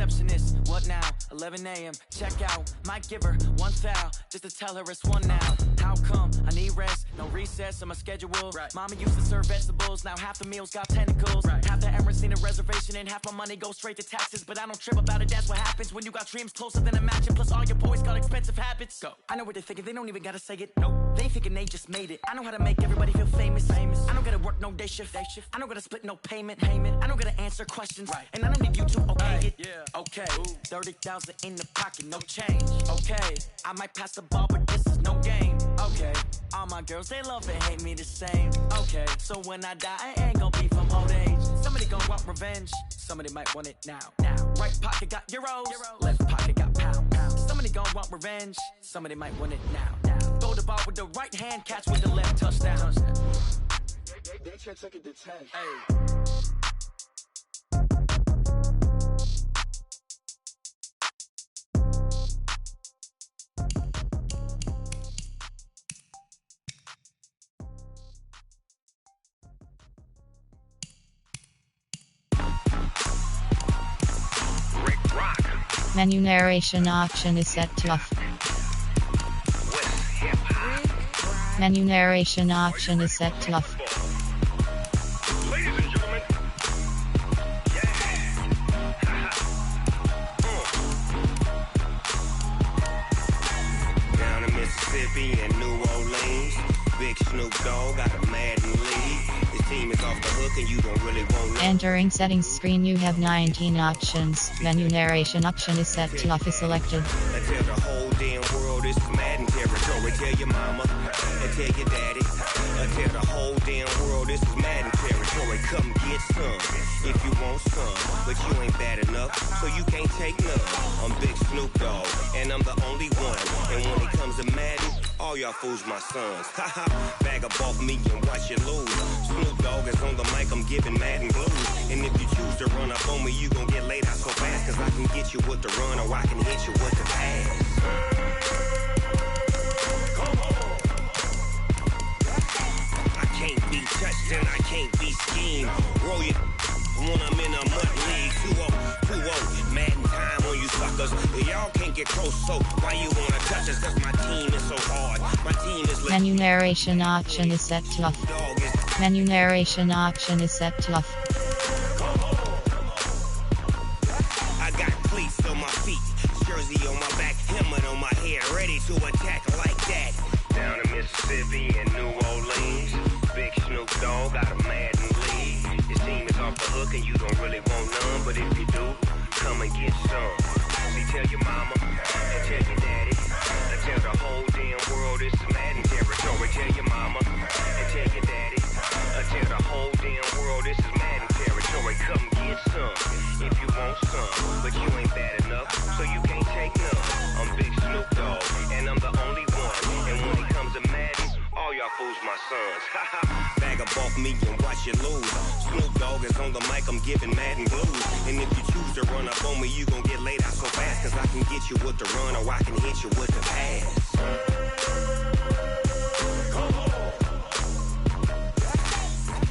receptionist, what now? 11 a.m. Check out, might give her one foul just to tell her it's one now. How come? I need rest, no recess on my schedule. Right. Mama used to serve vegetables, now half the meals got tentacles. Right. Half the Emirates need a reservation and half my money goes straight to taxes. But I don't trip about it, that's what happens when you got dreams closer than a matching. Plus all your boys got expensive habits. Go. I know what they're thinking, they don't even gotta say it. Nope. They thinking they just made it. I know how to make everybody feel famous. I don't gotta work no day shift. I don't gotta split no payment. I don't gotta answer questions. Right. And I don't need you to okay it. Yeah. Okay. 30,000 in the pocket, no change. Okay. I might pass the ball, but this is no game. Okay. All my girls, they love and hate me the same. Okay. So when I die, I ain't gonna be from old age. Somebody gon' want revenge. Somebody might want it now. Right pocket got euros. Left pocket got pounds. Somebody gon' want revenge. Somebody might want it now. Throw the ball with the right hand, catch with the left, touchdown. They can't take it to 10. Hey. Menu narration option is set to off. Menu narration option is set to off. Ladies and gentlemen, down in Mississippi and New Orleans, Big Snoop Dogg got a Madden league. His team is off the hook and you don't really want to. Entering settings screen, you have 19 options. Menu narration option is set to off is selected. I tell the whole damn world this is Madden territory. Tell your mama and tell your daddy. I tell the whole damn world this is Madden territory. Come get some if you want some, but you ain't bad enough, so you can't take none. I'm Big Snoop Dogg, and I'm the only one. And when it comes to Madden, all y'all fools my sons. Haha, bag up off me and watch you lose. Snoop Dogg is on the mic, I'm giving Madden blues. And if you choose to run up on me, you gon' get laid out so fast. Cause I can get you with the run or I can hit you with the pass. I can't be touched and I can't be schemed. Roll you when I'm in a mud league. 2-0, Madden time on you suckers. Y'all can't get close, so why you wanna touch us? Cause my team is so hard. My team is Menu narration option is set to off. Menu narration option is set to off. I got cleats on my feet, jersey on my back, helmet on my head, ready to attack like that. Down in Mississippi and New Orleans, Big Snoop Dogg got a Madden league. His team is off the hook and you don't really want none, but if you do, come and get some. See, tell your mama and tell your daddy. I tell the whole damn world this is Madden territory. Tell your mama and tell your daddy. I tell the whole damn world this is Madden territory. Come get some if you want some, but you ain't bad enough, so you can't take none. I'm Big Snoop Dogg, and I'm the only one. And when it comes to Madden, all y'all fools my sons. Bag up off me and watch you lose. Snoop Dogg is on the mic, I'm giving Madden blues. And if you choose to run up on me, you gon' get laid out so fast. Cause I can get you with the run or I can hit you with the pass.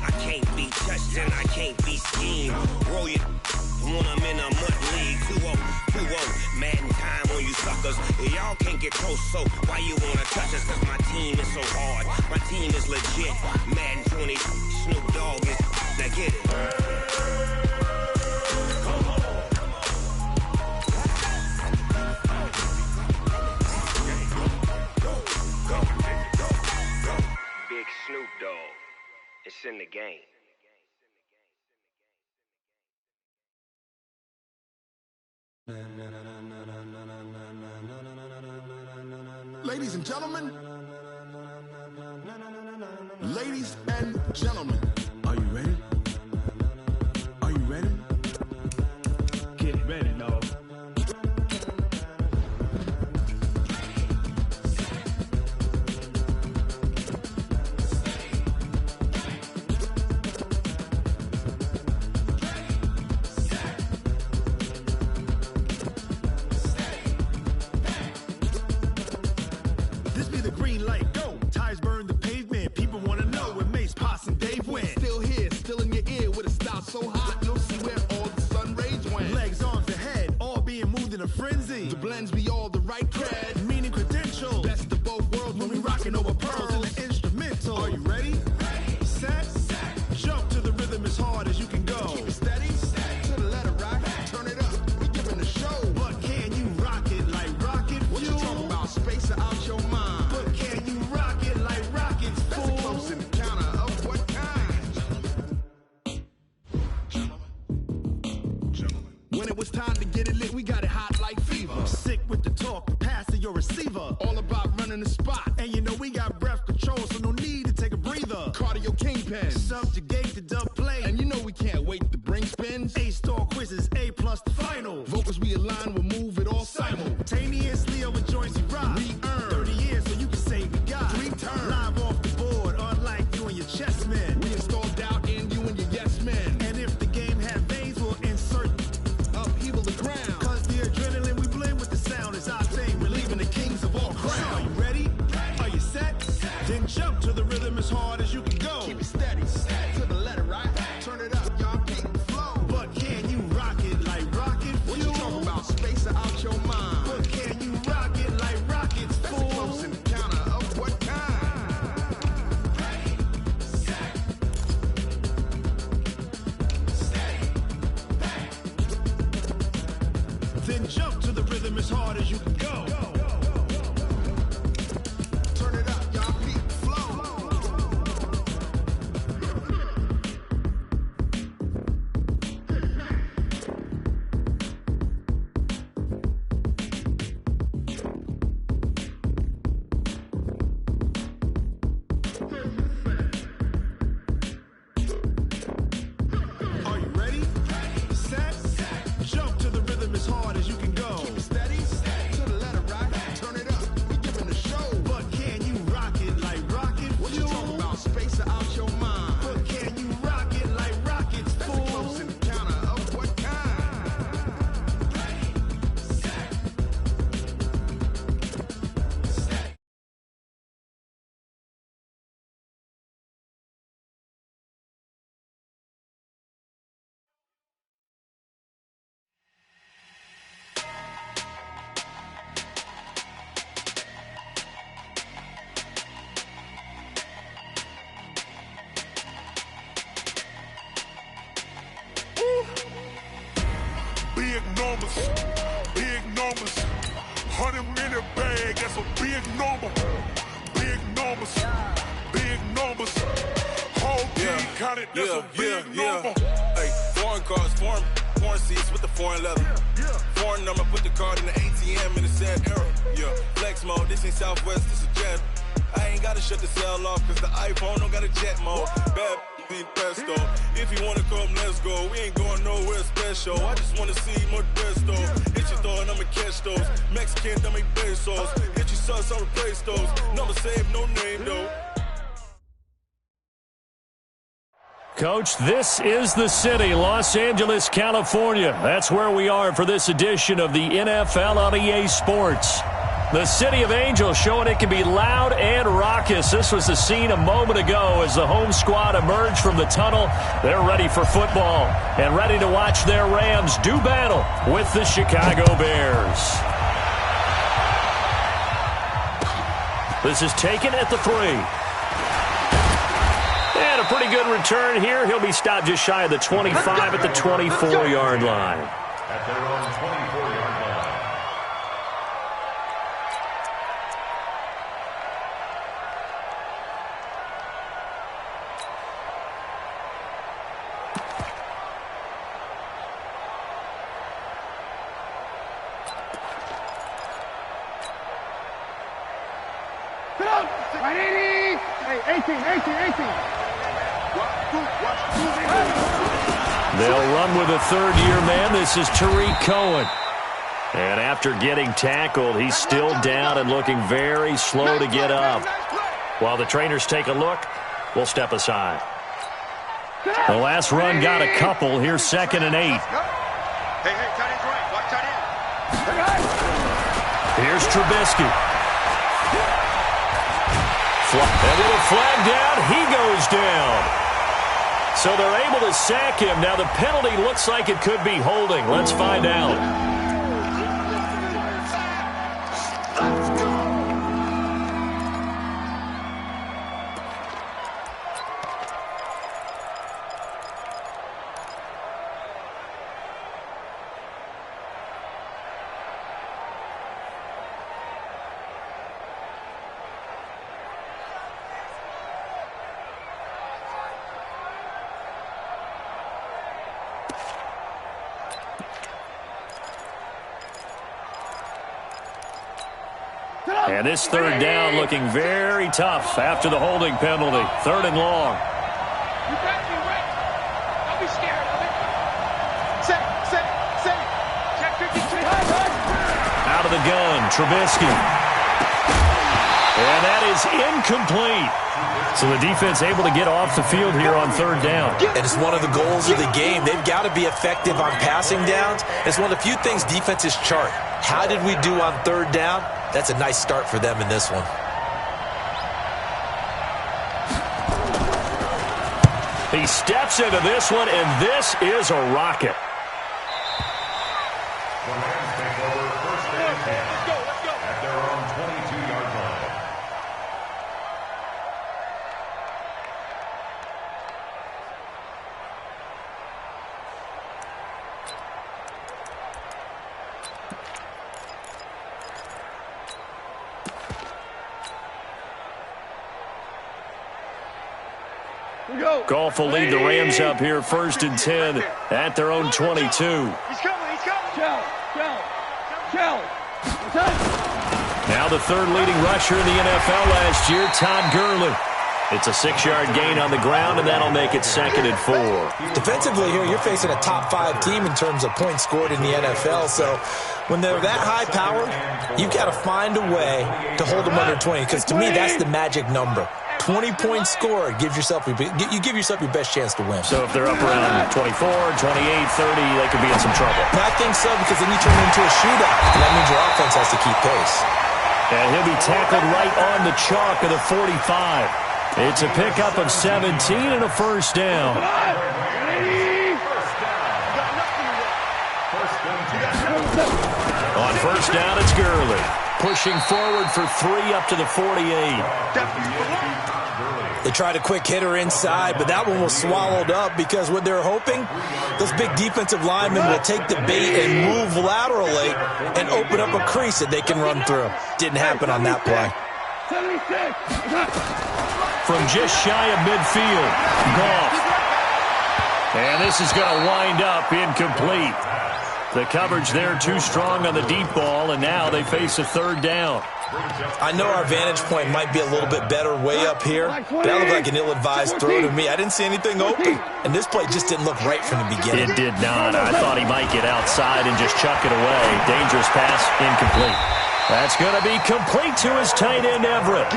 I can't be touched and I can't be schemed. Roll you when I'm in a mud league. 2-0, Madden time on you suckers. Y'all can't get close, so why you wanna touch us? Cause my team is so hard. My team is legit. Madden 20, Snoop Dogg is. Now get it. Big Snoop Dogg. It's in the game. Ladies and gentlemen, ladies and gentlemen, are you ready? Are you ready? Get ready, dog. This be the green light, go. Tires burn the pavement. People wanna know when Mace, Poss, and Dave win. Now it's time to get it lit, we got it hot like fever. Sick with the talk, pass to your receiver. All about running the spot. And you know we got breath control, so no need to take a breather. Cardio kingpin, subjugate the dub play. And you know we can't wait to bring spins. A-star quizzes, A+ the final. Vocals we align, we'll move it all simultaneously over joints we rock. We earn 30 years, so you can say we got 3 turns. Live off the board, unlike you and your chess men. We install doubt in you and your yes men. And if the game had veins, we'll insert upheaval the ground. Cause the adrenaline we blend with the sound is our thing. We're leaving the kings of all crowns. So are you ready? Are you set? Then jump to the rhythm as hard as you can go. Keep it steady, to the letter, right? Turn it up, y'all keep the flow. But can you rock it like rocket fuel? What you talking about? Space out your mind. But can you rock it like rockets, fool? That's a close encounter of what kind? Ready, set, steady, bang. Then jump to the rhythm as hard as you can go. Turn it up, y'all keep the flow. Are you ready? Set, jump to the rhythm as hard as you can go. Keep it steady, to the letter, right? Turn it up, we giving the show. But can you rock it like rocket fuel? What you talking about? Space out your mind. But can you rock it like rockets, fool? That's a close encounter of what kind? Ready, set, steady. Big numbers, 100 in a bag, that's a big number. Big numbers, whole team counted, that's a big number. Hey, foreign cars, foreign seats with the foreign leather. Foreign number, put the card in the ATM in the sad era. Yeah, flex mode, this ain't Southwest, this a jet. I ain't gotta shut the cell off, cause the iPhone don't got a jet mode. Bad in pesto. If you wanna come, let's go. We ain't going nowhere special. I just wanna see more pesto. Hit your thought, I'ma catch those. Mexican, I make pesos. Hit your sus, I'll replace those. Number saved, no name though. Coach, this is the city, Los Angeles, California. That's where we are for this edition of the NFL on EA Sports. The City of Angels showing it can be loud and raucous. This was the scene a moment ago as the home squad emerged from the tunnel. They're ready for football and ready to watch their Rams do battle with the Chicago Bears. This is taken at the 3. And a pretty good return here. He'll be stopped just shy of the 25 at the 24-yard line. At their own 24-yard line. Hey, 18. They'll run with a third-year man. This is Tariq Cohen. And after getting tackled, he's still down and looking very slow to get up. While the trainers take a look, we'll step aside. The last run got a couple. Here's 2nd and 8. Hey, tight end's right. Watch tight end. Here's Trubisky. A little flag down. He goes down. So they're able to sack him. Now the penalty looks like it could be holding. Let's find out. And this third down looking very tough after the holding penalty. 3rd and long. You ready? You ready? Don't be scared of it. Set. Check 52. Out of the gun, Trubisky. And that is incomplete. So the defense able to get off the field here on 3rd down. And it's one of the goals of the game. They've got to be effective on passing downs. It's one of the few things defenses chart. How did we do on 3rd down? That's a nice start for them in this one. He steps into this one, and this is a rocket. The Rams take over 1st and 10 at their own 22-yard line. Goff will lead the Rams up here 1st and 10 at their own 22. He's coming. Chill. Now the 3rd leading rusher in the NFL last year, Todd Gurley. It's a 6-yard gain on the ground, and that'll make it 2nd and 4. Defensively here, you're facing a top 5 team in terms of points scored in the NFL. So when they're that high powered, you've got to find a way to hold them under 20. Because to me, that's the magic number. 20 points scored gives yourself you give yourself your best chance to win. So if they're up around 24, 28, 30, they could be in some trouble. And I think so, because then you turn it into a shootout, and that means your offense has to keep pace. And he'll be tackled right on the chalk of the 45. It's a pickup of 17 and a 1st down. On 1st down, it's Gurley. Pushing forward for 3 up to the 48. They tried a quick hitter inside, but that one was swallowed up because what they're hoping, those big defensive linemen will take the bait and move laterally and open up a crease that they can run through. Didn't happen on that play. From just shy of midfield, Goff. And this is going to wind up incomplete. The coverage there too strong on the deep ball, and now they face a 3rd down. I know our vantage point might be a little bit better way up here, but that looked like an ill-advised throw to me. I didn't see anything open, and this play just didn't look right from the beginning. It did not. I thought he might get outside and just chuck it away. Dangerous pass, incomplete. That's going to be complete to his tight end, Everett.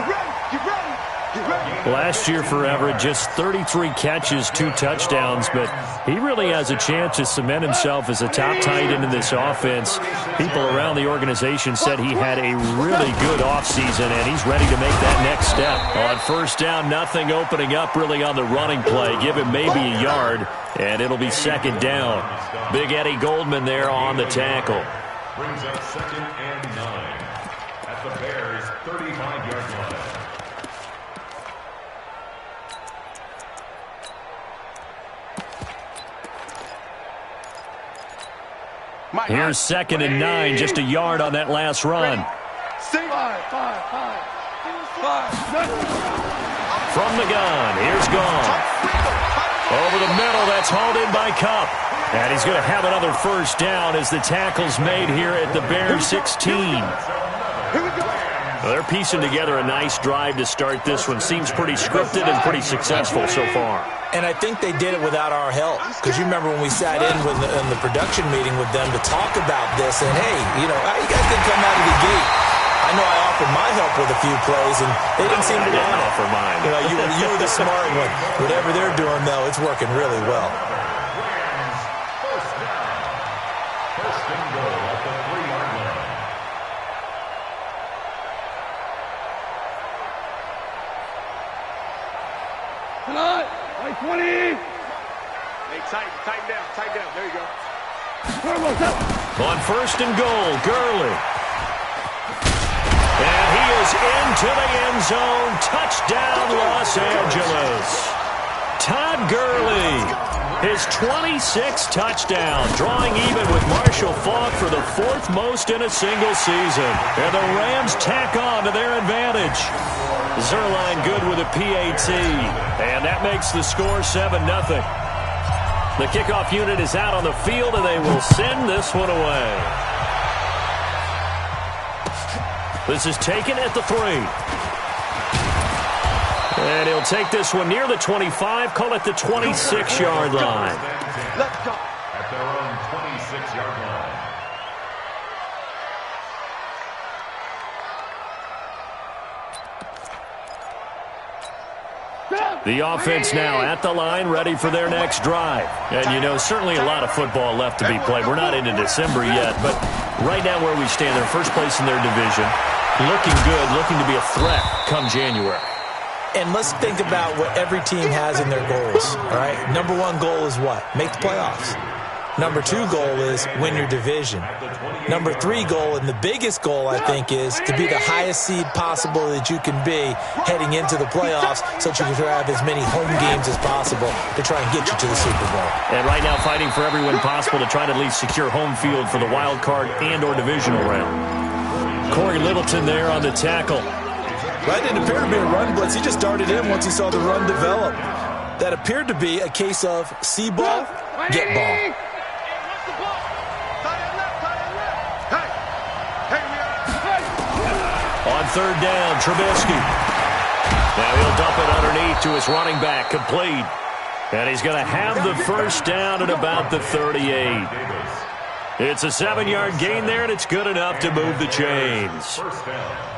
Last year for Everett, just 33 catches, 2 touchdowns, but he really has a chance to cement himself as a top tight end in this offense. People around the organization said he had a really good offseason, and he's ready to make that next step. On 1st down, nothing opening up really on the running play. Give him maybe a yard, and it'll be 2nd down. Big Eddie Goldman there on the tackle. Brings up 2nd and 9 at the Bears' 35-yard line. Here's 2nd and 9, just a yard on that last run. From the gun, here's Gone. Over the middle, that's hauled in by Kupp. And he's going to have another 1st down as the tackle's made here at the Bears 16. Well, they're piecing together a nice drive to start this one. Seems pretty scripted and pretty successful so far. And I think they did it without our help. Because you remember when we sat in the production meeting with them to talk about this, and hey, you guys didn't come out of the gate. I know I offered my help with a few plays, and they didn't seem to want to offer mine. You were the smart one. Whatever they're doing, though, it's working really well. First and goal at the 3-yard line. Tonight, 20. Hey, tighten down. There you go. On 1st and goal, Gurley. And he is into the end zone. Touchdown, Los Angeles. Todd Gurley, his 26th touchdown, drawing even with Marshall Faulk for the 4th most in a single season. And the Rams tack on to their advantage. Zerline good with a PAT, and that makes the score 7-0. The kickoff unit is out on the field, and they will send this one away. This is taken at the 3. And he'll take this one near the 25, call it the 26-yard line. Let's go. At their own 26-yard line. The offense now at the line, ready for their next drive. And, you know, certainly a lot of football left to be played. We're not into December yet, but right now where we stand, they're first place in their division. Looking good, looking to be a threat come January. And let's think about what every team has in their goals, all right? Number 1 goal is what? Make the playoffs. Number 2 goal is win your division. Number 3 goal, and the biggest goal, I think, is to be the highest seed possible that you can be heading into the playoffs so that you can have as many home games as possible to try and get you to the Super Bowl. And right now fighting for every win possible to try to at least secure home field for the wild card and or divisional round. Corey Littleton there on the tackle. That didn't appear to be a run blitz. He just darted in once he saw the run develop. That appeared to be a case of see ball, get ball. On third down, Trubisky. Now he'll dump it underneath to his running back, complete. And he's going to have the first down at about the 38. It's a 7-yard gain there, and it's good enough to move the chains. First down.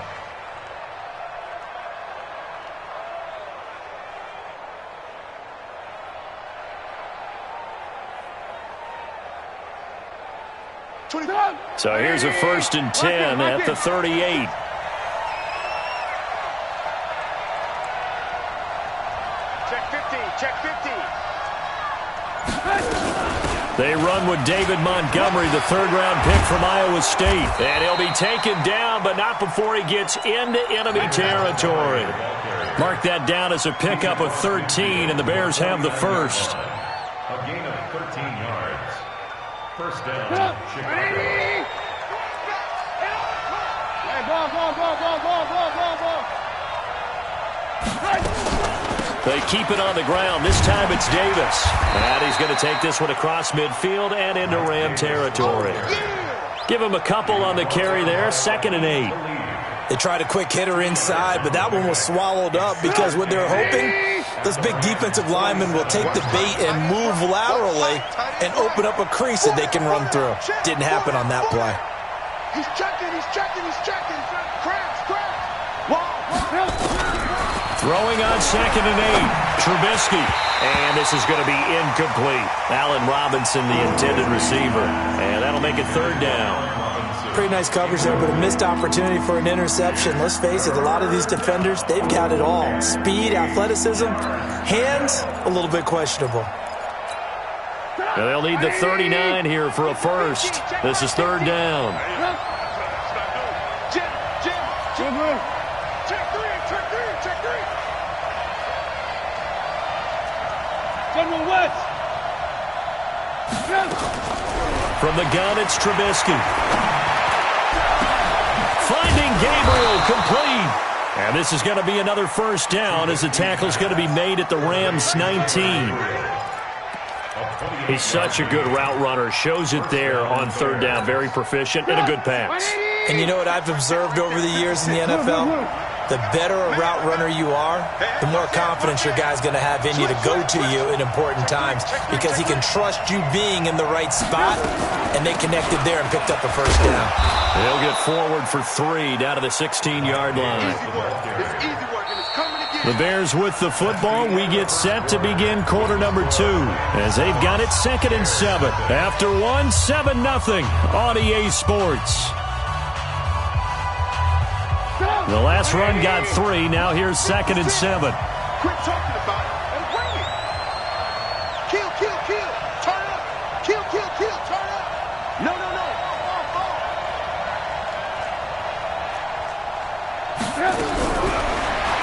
So here's a 1st and 10 at the 38. Check 50, check 50. They run with David Montgomery, the 3rd-round pick from Iowa State. And he'll be taken down, but not before he gets into enemy territory. Mark that down as a pickup of 13, and the Bears have the first. A gain of 13 yards. First down, Chicago. Hey, ball. They keep it on the ground. This time it's Davis. And he's going to take this one across midfield and into Ram territory. Give him a couple on the carry there. 2nd and 8. They tried a quick hitter inside, but that one was swallowed up because what they're hoping, this big defensive lineman will take the bait and move laterally and open up a crease that they can run through. Didn't happen on that play. He's checking. Crash. Throwing on 2nd and 8. Trubisky. And this is going to be incomplete. Allen Robinson, the intended receiver. And that'll make it 3rd down. Pretty nice coverage there, but a missed opportunity for an interception. Let's face it, a lot of these defenders, they've got it all. Speed, athleticism, hands, a little bit questionable. Now they'll need the 39 here for a first. This is 3rd down. Jim. Check three. General West. From the gun, it's Trubisky. Finding Gabriel, complete. And this is going to be another first down as the tackle's going to be made at the Rams 19. He's such a good route runner. Shows it there on 3rd down. Very proficient and a good pass. And you know what I've observed over the years in the NFL? The better a route runner you are, the more confidence your guy's going to have in you to go to you in important times because he can trust you being in the right spot, and they connected there and picked up the first down. They'll get forward for 3 down to the 16-yard line. The Bears with the football. We get set to begin quarter number 2 as they've got it 2nd and 7. After 1, 7-0 on EA Sports. The last run got 3. Now here's 2nd and 7. Quit talking about it and bring it. Kill. Turn up. Kill. Turn up. No.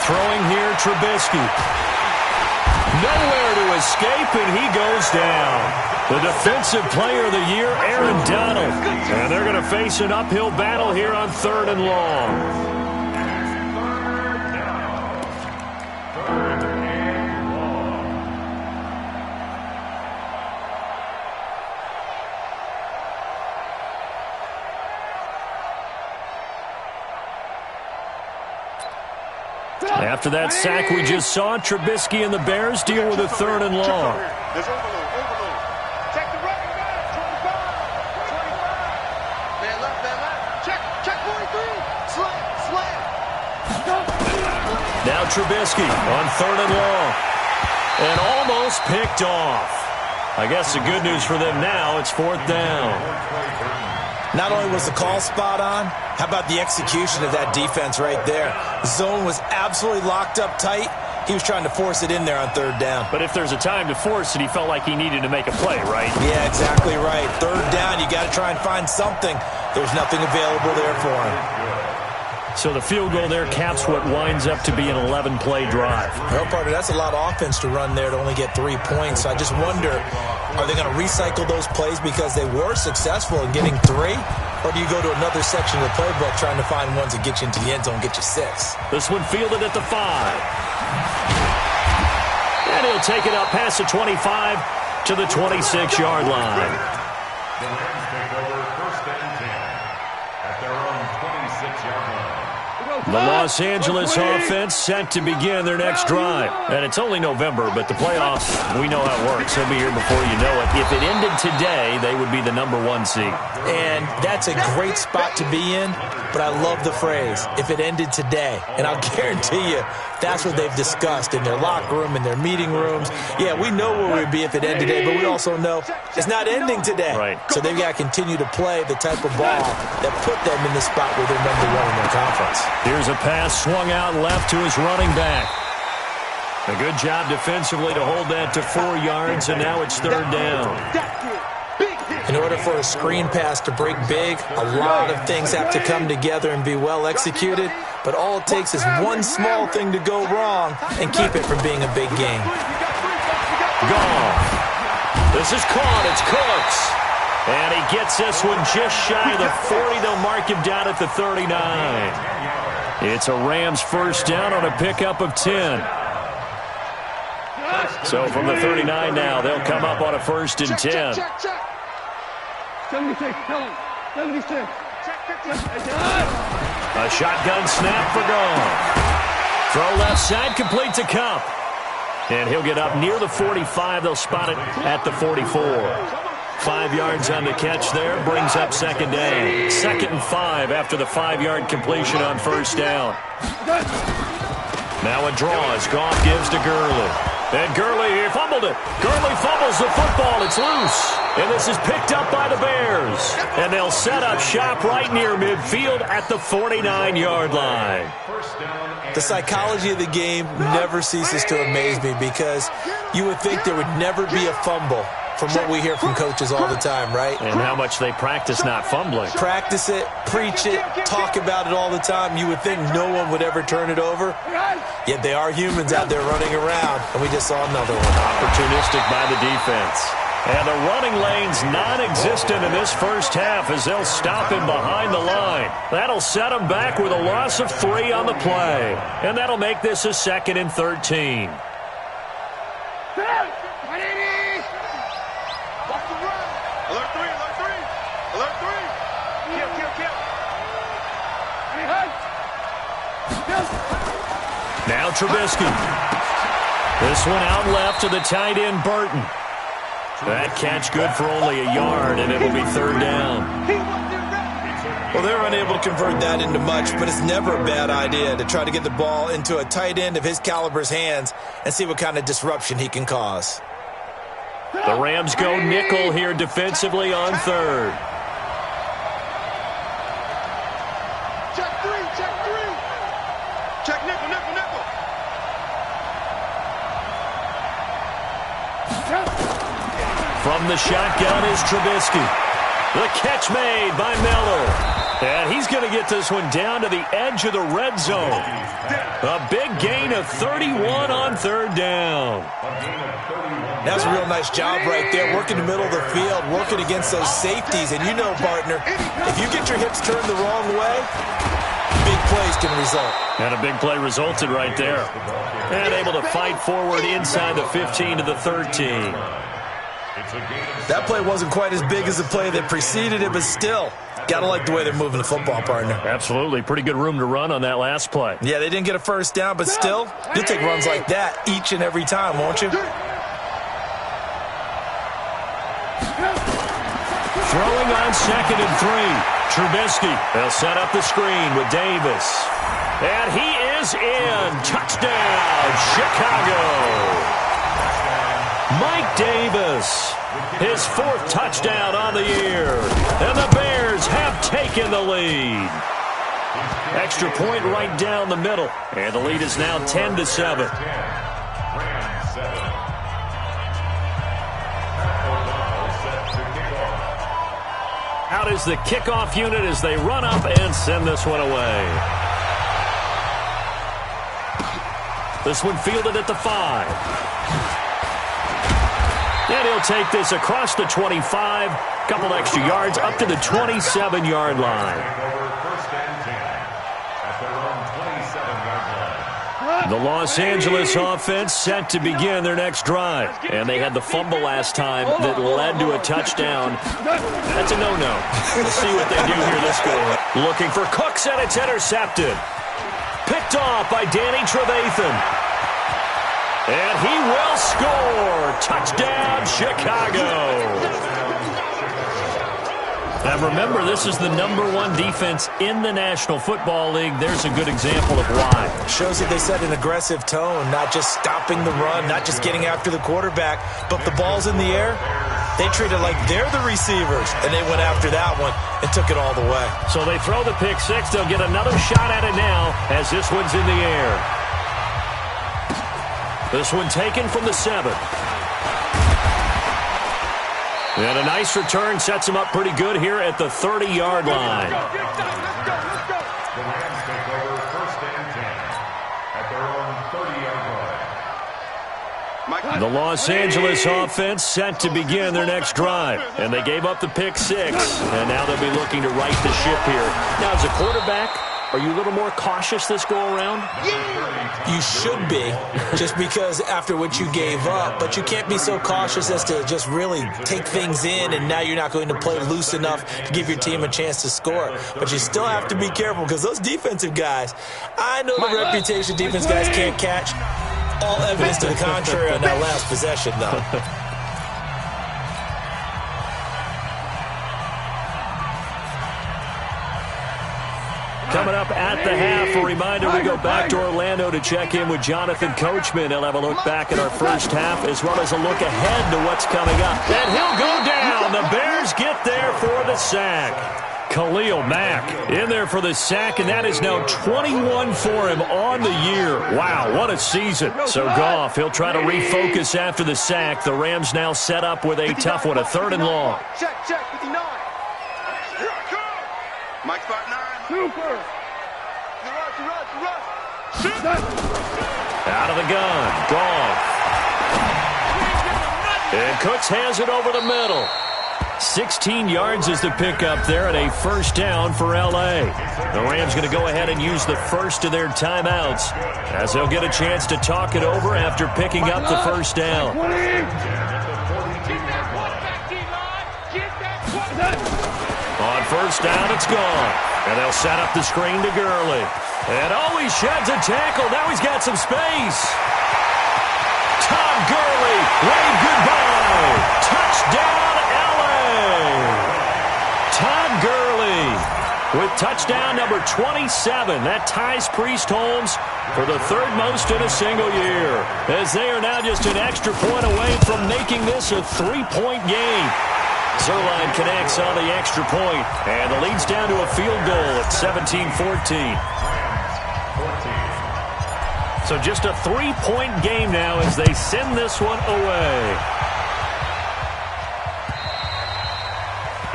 Throwing here, Trubisky. Nowhere to escape, and he goes down. The defensive player of the year, Aaron Donald. And they're going to face an uphill battle here on 3rd and long. After that sack we just saw, Trubisky and the Bears deal with a 3rd and long. There's overload. Check the running back. 25. Man left. Check 43. Slam. Now Trubisky on 3rd and long. And almost picked off. I guess the good news for them now, it's 4th down. Not only was the call spot on, how about the execution of that defense right there? The zone was absolutely locked up tight. He was trying to force it in there on 3rd down. But if there's a time to force it, he felt like he needed to make a play, right? Yeah, exactly right. 3rd down, you got to try and find something. There's nothing available there for him. So the field goal there caps what winds up to be an 11-play drive. Well, partner, that's a lot of offense to run there to only get 3 points. So I just wonder, are they going to recycle those plays because they were successful in getting 3? Or do you go to another section of the playbook trying to find ones that get you into the end zone, get you 6? This one fielded at the 5. And he'll take it up past the 25 to the 26-yard line. The Rams take over 1st and 10 at their own 26-yard line. The Los Angeles offense set to begin their next drive. And it's only November, but the playoffs, we know how it works. They'll be here before you know it. If it ended today, they would be the #1 seed. And that's a great spot to be in, but I love the phrase, if it ended today. And I'll guarantee you, that's what they've discussed in their locker room, in their meeting rooms. Yeah, we know where we'd be if it ended today, but we also know it's not ending today. Right. So they've got to continue to play the type of ball that put them in the spot where they're #1 in their conference. Here's a pass swung out left to his running back. A good job defensively to hold that to 4 yards, and now it's 3rd down. In order for a screen pass to break big, a lot of things have to come together and be well executed, but all it takes is one small thing to go wrong and keep it from being a big game. Gone. This is caught. It's Cooks. And he gets this one just shy of the 40. They'll mark him down at the 39. It's a Rams 1st down on a pickup of 10. So from the 39 now, they'll come up on a 1st and 10. 76, tell him. 76. A shotgun snap for Gone. Throw left side, complete to Cup. And he'll get up near the 45. They'll spot it at the 44. 5 yards on the catch there, brings up 2nd down. 2nd and 5 after the 5-yard completion on 1st down. Now a draw as Goff gives to Gurley. And Gurley, he fumbled it. Gurley fumbles the football. It's loose. And this is picked up by the Bears. And they'll set up shop right near midfield at the 49-yard line. The psychology of the game never ceases to amaze me because you would think there would never be a fumble from what we hear from coaches all the time, right? And how much they practice not fumbling. Practice it, preach it, talk about it all the time. You would think no one would ever turn it over. Yet they are humans out there running around, and we just saw another one. Opportunistic by the defense. And the running lane's non-existent in this 1st half as they'll stop him behind the line. That'll set him back with a loss of 3 on the play. And that'll make this a 2nd and 13. Now Trubisky. This one out left to the tight end, Burton. That catch good for only a yard, and it'll be 3rd down. Well, they're unable to convert that into much, but it's never a bad idea to try to get the ball into a tight end of his caliber's hands and see what kind of disruption he can cause. The Rams go nickel here defensively on 3rd. Check 3. Check nickel. From the shotgun is Trubisky. The catch made by Miller. And he's going to get this one down to the edge of the red zone. A big gain of 31 on 3rd down. That's a real nice job right there, working the middle of the field, working against those safeties. And you know, partner, if you get your hips turned the wrong way, big plays can result. And a big play resulted right there. And able to fight forward inside the 15 to the 13. That play wasn't quite as big as the play that preceded it, but still, Gotta like the way they're moving the football, partner. Absolutely. Pretty good room to run on that last play. Yeah, they didn't get a first down, but still, you'll take runs like that each and every time, won't you? Throwing on 2nd and 3. Trubisky. They'll set up the screen with Davis. And he is in. Touchdown, Chicago. Mike Davis. His 4th touchdown on the year. And the Bears have taken the lead. Extra point right down the middle. And the lead is now 10-7. Out is the kickoff unit as they run up and send this one away. This one fielded at the 5. And he'll take this across the 25. Couple extra yards up to the 27-yard line. The Los Angeles offense set to begin their next drive. And they had the fumble last time that led to a touchdown. That's a no-no. We'll see what they do here this go. Looking for Cooks, and it's intercepted. Picked off by Danny Trevathan. And he will score. Touchdown, Chicago. Now remember, this is the #1 defense in the National Football League. There's a good example of why. Shows that they set an aggressive tone, not just stopping the run, not just getting after the quarterback, but the ball's in the air. They treat it like they're the receivers, and they went after that one and took it all the way. So they throw the pick 6. They'll get another shot at it now as this one's in the air. This one taken from the 7. And a nice return sets him up pretty good here at the 30-yard line. The Rams take over 1st and 10 at their own 30-yard line. The Los Angeles offense set to begin their next drive. And they gave up the pick 6. And now they'll be looking to right the ship here. Now, as a quarterback, are you a little more cautious this go-around? You should be, just because after what you gave up. But you can't be so cautious as to just really take things in, and now you're not going to play loose enough to give your team a chance to score. But you still have to be careful because those defensive guys, I know the reputation defense guys can't catch. All evidence to the contrary on that last possession, though. Coming up at the half, a reminder, we go back to Orlando to check in with Jonathan Coachman. He'll have a look back at our first half as well as a look ahead to what's coming up. And he'll go down. The Bears get there for the sack. Khalil Mack in there for the sack, and that is now 21 for him on the year. Wow, what a season. So Goff, he'll try to refocus after the sack. The Rams now set up with a tough one, a 3rd and long. Check, 59. Mike spot 9. Super. Out of the gun, Goff. And Cooks has it over the middle. 16 yards is the pickup there and a 1st down for L.A. The Rams going to go ahead and use the first of their timeouts as they'll get a chance to talk it over after picking up the 1st down. On 1st down, it's gone. And they'll set up the screen to Gurley. And he sheds a tackle. Now he's got some space. Todd Gurley, wave goodbye. Touchdown, L.A. Todd Gurley with touchdown number 27. That ties Priest Holmes for the 3rd most in a single year, as they are now just an extra point away from making this a 3-point game. Zerline connects on the extra point, and the lead's down to a field goal at 17-14. So just a 3-point game now as they send this one away.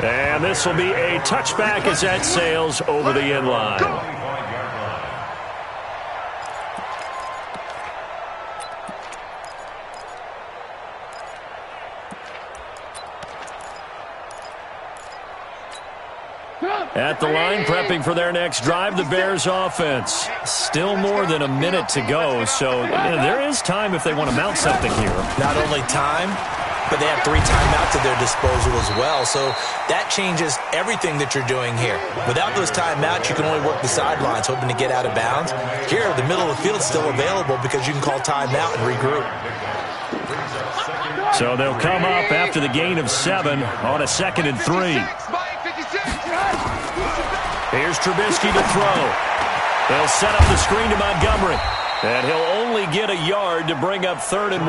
And this will be a touchback as that sails over the end line. At the line, prepping for their next drive, the Bears offense. Still more than a minute to go, so there is time if they want to mount something here. Not only time, but they have 3 timeouts at their disposal as well. So that changes everything that you're doing here. Without those timeouts, you can only work the sidelines, hoping to get out of bounds. Here, the middle of the field is still available because you can call timeout and regroup. So they'll come up after the gain of 7 on a 2nd and 3. Here's Trubisky to throw. They'll set up the screen to Montgomery. And he'll only get a yard to bring up 3rd and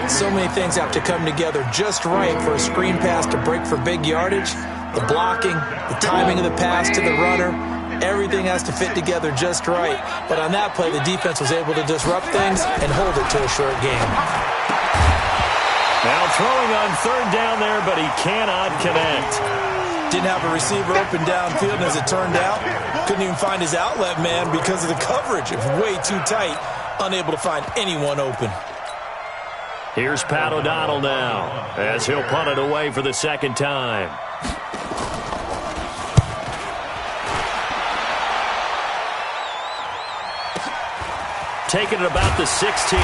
1. So many things have to come together just right for a screen pass to break for big yardage. The blocking, the timing of the pass to the runner, everything has to fit together just right. But on that play, the defense was able to disrupt things and hold it to a short game. Now throwing on 3rd down there, but he cannot connect. Didn't have a receiver open downfield, and as it turned out, couldn't even find his outlet man because of the coverage. It was way too tight, unable to find anyone open. Here's Pat O'Donnell now, as he'll punt it away for the 2nd time. Taking it about the 16.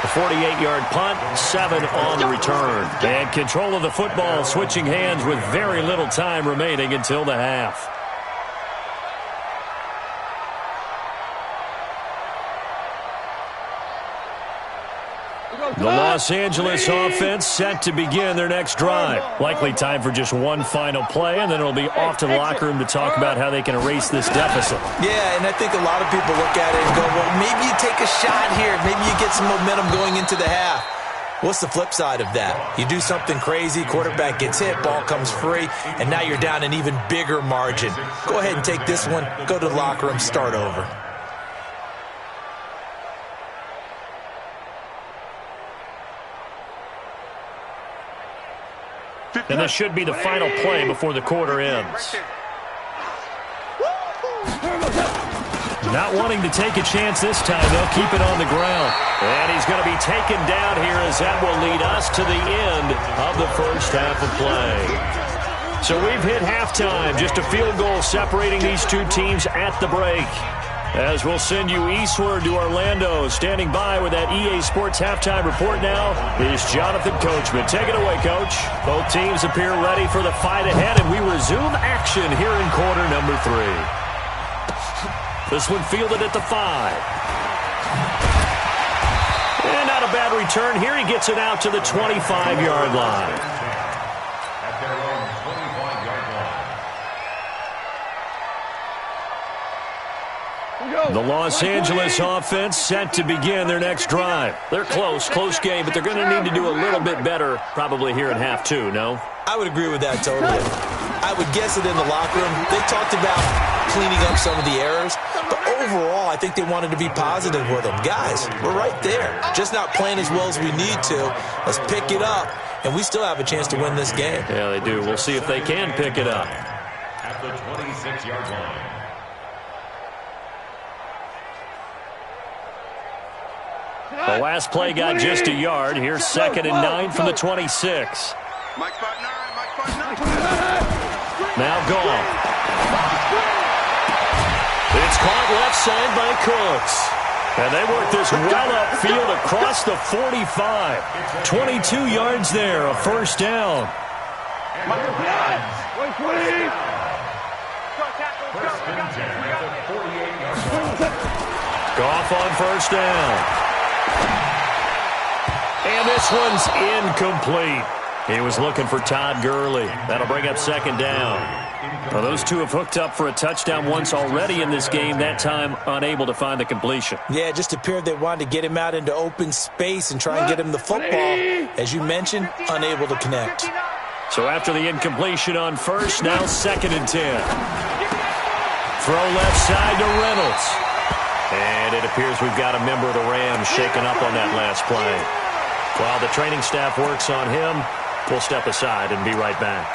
A 48-yard punt, 7 on the return. And control of the football switching hands with very little time remaining until the half. The Los Angeles offense set to begin their next drive. Likely time for just one final play, and then it'll be off to the locker room to talk about how they can erase this deficit. Yeah, and I think a lot of people look at it and go, well, maybe you take a shot here. Maybe you get some momentum going into the half. What's the flip side of that? You do something crazy, quarterback gets hit, ball comes free, and now you're down an even bigger margin. Go ahead and take this one, go to the locker room, start over. And this should be the final play before the quarter ends. Not wanting to take a chance this time, they'll keep it on the ground. And he's going to be taken down here as that will lead us to the end of the first half of play. So we've hit halftime, just a field goal separating these two teams at the break. As we'll send you eastward to Orlando. Standing by with that EA Sports halftime report now is Jonathan Coachman. Take it away, Coach. Both teams appear ready for the fight ahead, and we resume action here in quarter number 3. This one fielded at the 5. And not a bad return here. He gets it out to the 25-yard line. The Los Angeles offense set to begin their next drive. They're close game, but they're going to need to do a little bit better probably here in half 2, no? I would agree with that totally. I would guess it in the locker room. They talked about cleaning up some of the errors, but overall, I think they wanted to be positive with them. Guys, we're right there. Just not playing as well as we need to. Let's pick it up, and we still have a chance to win this game. Yeah, they do. We'll see if they can pick it up. At the 26-yard line. The last play got just a yard. Here's 2nd and 9 from the 26. Now gone. It's caught left side by Cooks. And they work this well upfield across the 45. 22 yards there, a first down. Goff on first down. And this one's incomplete. He was looking for Todd Gurley. That'll bring up 2nd down. Well, those two have hooked up for a touchdown once already in this game, that time unable to find the completion. Yeah, it just appeared they wanted to get him out into open space and try and get him the football. As you mentioned, unable to connect. So after the incompletion on first, now 2nd and 10. Throw left side to Reynolds. And it appears we've got a member of the Rams shaken up on that last play. While the training staff works on him, we'll step aside and be right back.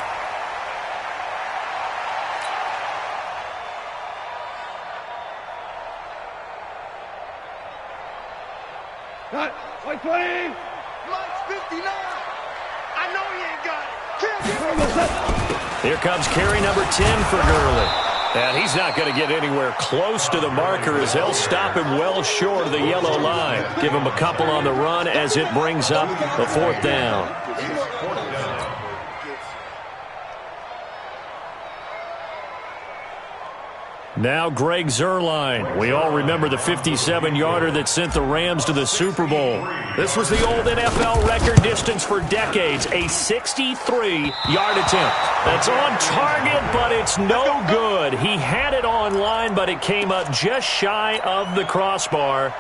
White 20. Lights 59. I know he ain't got it. Here comes carry number 10 for Gurley. And he's not going to get anywhere close to the marker as they'll stop him well short of the yellow line. Give him a couple on the run as it brings up the 4th down. Now Greg Zuerlein. We all remember the 57-yarder that sent the Rams to the Super Bowl. This was the old NFL record distance for decades, a 63-yard attempt. That's on target, but it's no good. He had it on line, but it came up just shy of the crossbar.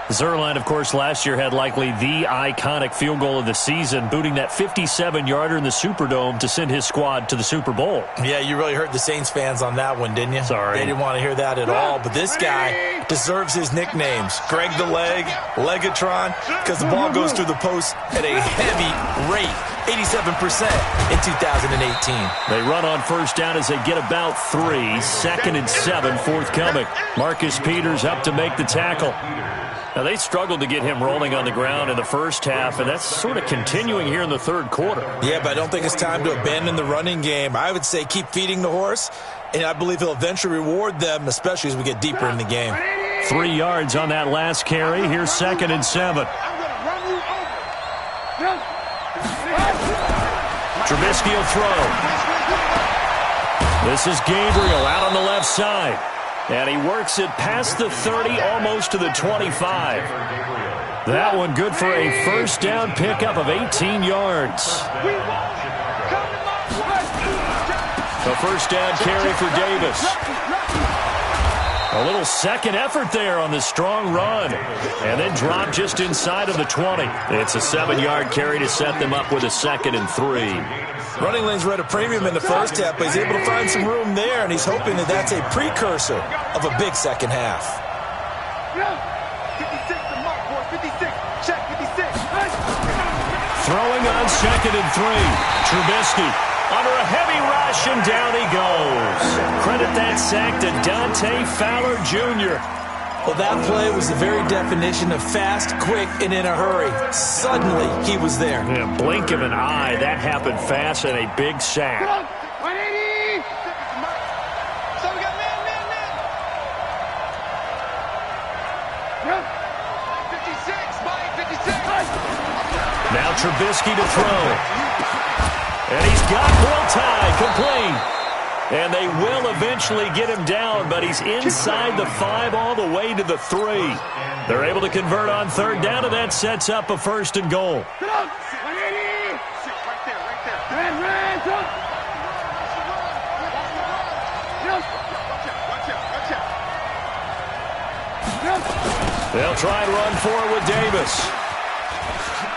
Zuerlein, of course, last year had likely the iconic field goal of the season, booting that 57-yarder in the Superdome to send his squad to the Super Bowl. Yeah, you really hurt the Saints fans on that one, didn't you? Sorry. They didn't want to hear that at all. But this guy deserves his nicknames. Greg the Leg, Legatron, because the ball goes through the post at a heavy rate, 87% in 2018. They run on first down as they get about 3. 2nd and 7 forthcoming. Marcus Peters up to make the tackle. Now, they struggled to get him rolling on the ground in the first half, and that's sort of continuing here in the third quarter. Yeah, but I don't think it's time to abandon the running game. I would say keep feeding the horse, and I believe he'll eventually reward them, especially as we get deeper in the game. 3 yards on that last carry. Here's 2nd and 7. Trubisky will throw. This is Gabriel out on the left side. And he works it past the 30, almost to the 25. That one good for a first down pickup of 18 yards. A first down carry for Davis. A little second effort there on the strong run. And then drop just inside of the 20. It's a 7-yard carry to set them up with a 2nd and 3. Running lanes were at a premium in the first half, but he's able to find some room there, and he's hoping that that's a precursor of a big second half. 56 to Mark, boy. 56. Check 56. Throwing on 2nd and 3. Trubisky under a heavy rush, and down he goes. Credit that sack to Dante Fowler Jr. Well, that play was the very definition of fast, quick, and in a hurry. Suddenly, he was there. Yeah, blink of an eye. That happened fast and a big sack. 180. So we got man. 56, Mike, 56. Now Trubisky to throw. And he's got Will Tye complete. And they will eventually get him down, but he's inside the 5 all the way to the 3. They're able to convert on third down, and that sets up a 1st and goal. They'll try and run for it with Davis.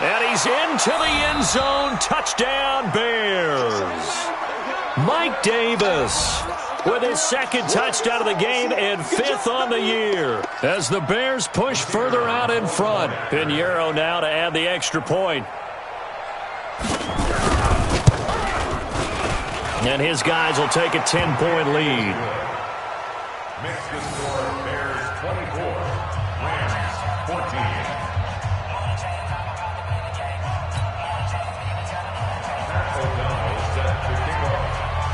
And he's into the end zone. Touchdown, Bears. Mike Davis with his 2nd touchdown of the game and 5th on the year. As the Bears push further out in front. Pinheiro now to add the extra point. And his guys will take a 10-point lead. Makes the score Bears 24, Rams 14.